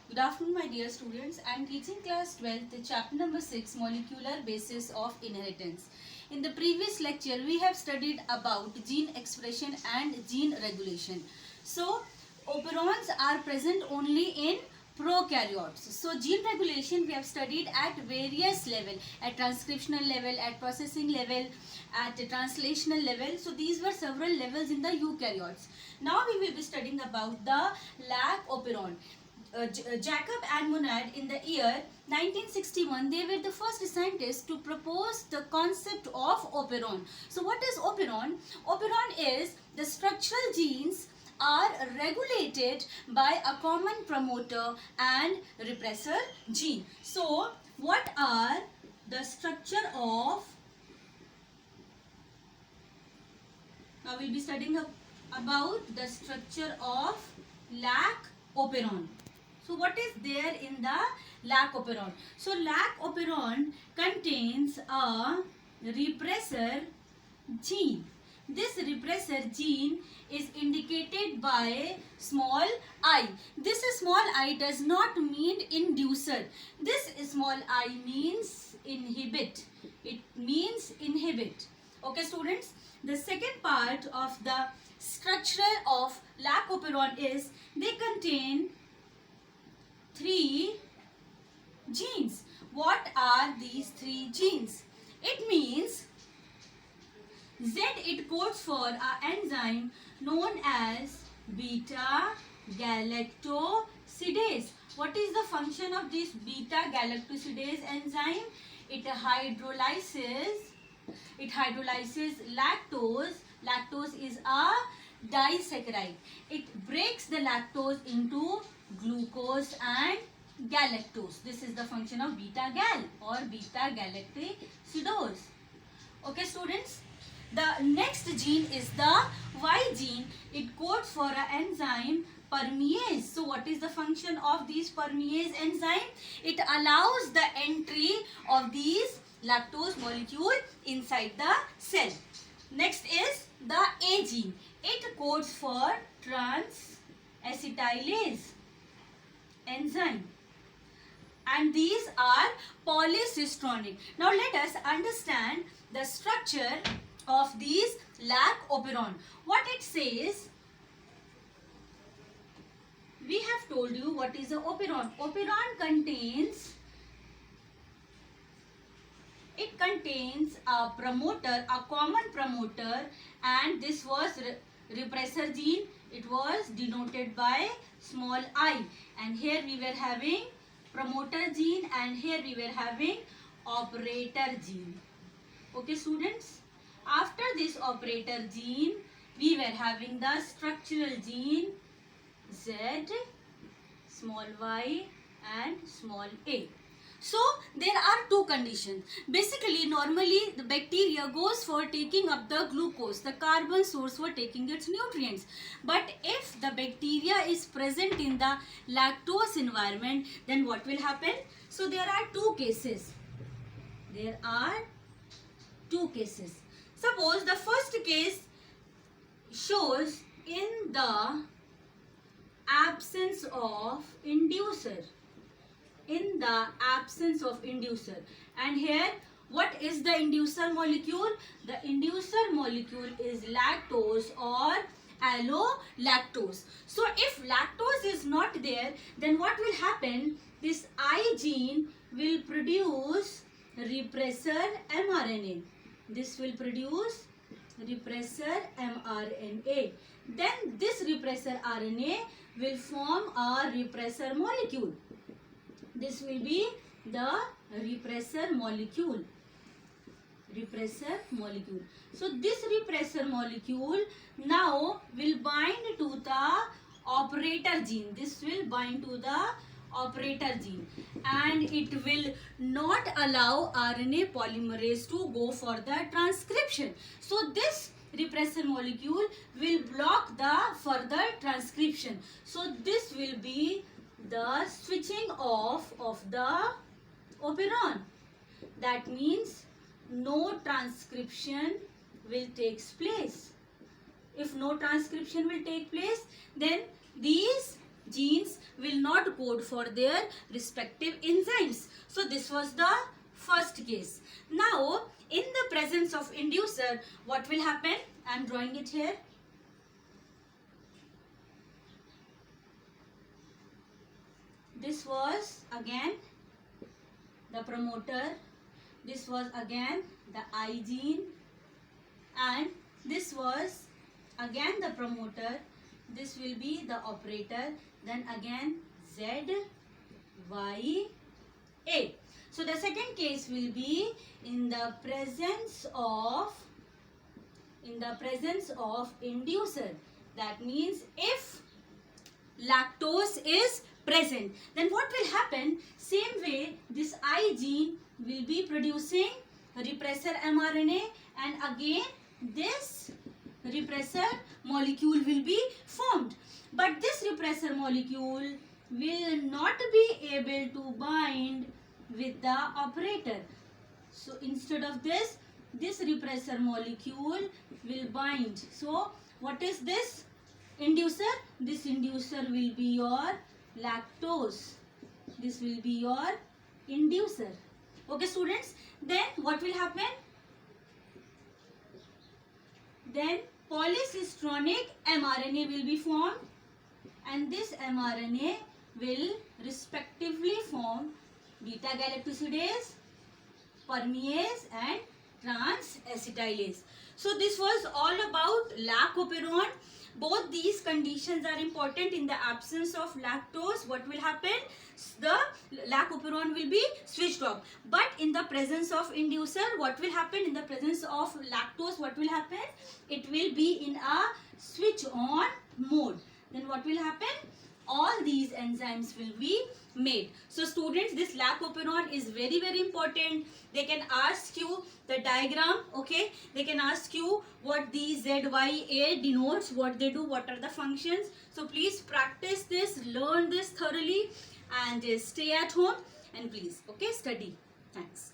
Good afternoon, my dear students. I am teaching class 12th, chapter number 6, molecular basis of inheritance. In the previous lecture, we have studied about gene expression and gene regulation. So, operons are present only in prokaryotes. So, gene regulation we have studied at various level, at transcriptional level, at processing level, at translational level. So, these were several levels in the eukaryotes. Now, we will be studying about the lac operon. Jacob and Monod in the year 1961, they were the first scientists to propose the concept of operon. So what is operon? Operon is the structural genes are regulated by a common promoter and repressor gene. So what are the structure of, now we'll be studying about the structure of lac operon. So what is there in the lac operon? So lac operon contains a repressor gene. This repressor gene is indicated by small I. This small I does not mean inducer. This small I means inhibit. It means inhibit. Okay students, the second part of the structure of lac operon is they contain 3 genes. What are these 3 genes? It means Z, it codes for an enzyme known as beta galactosidase. What is the function of this beta galactosidase enzyme? It hydrolyzes lactose. Lactose is a disaccharide. It breaks the lactose into glucose and galactose. This is the function of beta gal or beta galactosidase. Okay students, the next gene is the Y gene. It codes for an enzyme permease. So what is the function of this permease enzyme? It allows the entry of these lactose molecule inside the cell. Next is the A gene. It codes for trans-acetylase enzyme, and these are polycistronic. Now let us understand the structure of these lac operon. What it says, we have told you what is a operon. Operon contains a promoter, a common promoter, and this was repressor gene. It was denoted by small I, and here we were having promoter gene and here we were having operator gene. Okay students, after this operator gene we were having the structural gene Z, small y and small a. So there are 2 conditions. Basically, normally the bacteria goes for taking up the glucose, the carbon source for taking its nutrients. But if the bacteria is present in the lactose environment, then what will happen? So there are 2 cases. There are 2 cases. Suppose the first case shows in the absence of inducer. In the absence of inducer, and here what is the inducer molecule? The inducer molecule is lactose or allolactose. So if lactose is not there, then what will happen? This I gene will produce repressor mRNA. This will produce repressor mRNA. Then this repressor RNA will form a repressor molecule. This will be the repressor molecule. Repressor molecule. So this repressor molecule now will bind to the operator gene. This will bind to the operator gene, and it will not allow RNA polymerase to go for the transcription. So this repressor molecule will block the further transcription. So this will be the switching off of the operon. That means no transcription will take place. If no transcription will take place, then these genes will not code for their respective enzymes. So this was the first case. Now, in the presence of inducer, what will happen? I am drawing it here. This was again the promoter, this was again the I gene, and this was again the promoter, this will be the operator, then again Z, Y, A. So the second case will be in the presence of inducer. That means if lactose is present, then what will happen? Same way, this I gene will be producing repressor mRNA, and again this repressor molecule will be formed. But this repressor molecule will not be able to bind with the operator. So instead of this repressor molecule will bind. So what is this inducer? This inducer will be your lactose. This will be your inducer. Okay, students. Then what will happen? Then polycistronic mRNA will be formed, and this mRNA will respectively form beta galactosidase, permease, and trans-acetylase. So this was all about lactoperon. Both these conditions are important. In the absence of lactose, what will happen? The lactoperon will be switched off. But in the presence of inducer, what will happen? In the presence of lactose, what will happen? It will be in a switch on mode. Then what will happen? All these enzymes will be made. So students, this lactoperon is very, very important. They can ask you the diagram, okay? They can ask you what the ZYA denotes, what they do, what are the functions. So please practice this, learn this thoroughly, and stay at home, and please, okay, study. Thanks.